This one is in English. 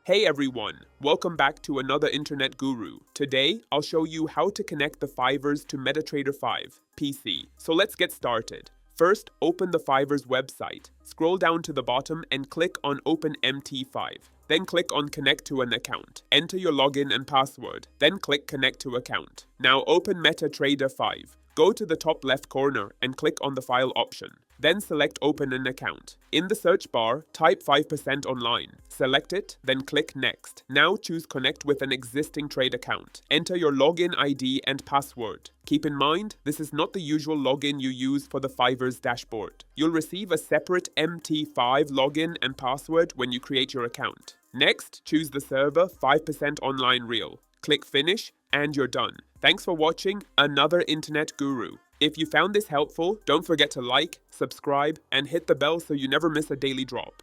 Hey everyone, welcome back to another Internet Guru. Today, I'll show you how to connect the 5ers to MetaTrader 5 PC. So let's get started. First, open the 5ers website. Scroll down to the bottom and click on Open MT5. Then click on Connect to an account. Enter your login and password. Then click Connect to account. Now open MetaTrader 5. Go to the top left corner and click on the File option. Then select Open an account. In the search bar, type 5% online. Select it, then click Next. Now choose Connect with an existing trade account. Enter your login ID and password. Keep in mind, this is not the usual login you use for the 5ers dashboard. You'll receive a separate MT5 login and password when you create your account. Next, choose the server 5% online real. Click Finish, and you're done. Thanks for watching another Internet Guru. If you found this helpful, don't forget to like, subscribe, and hit the bell so you never miss a daily drop.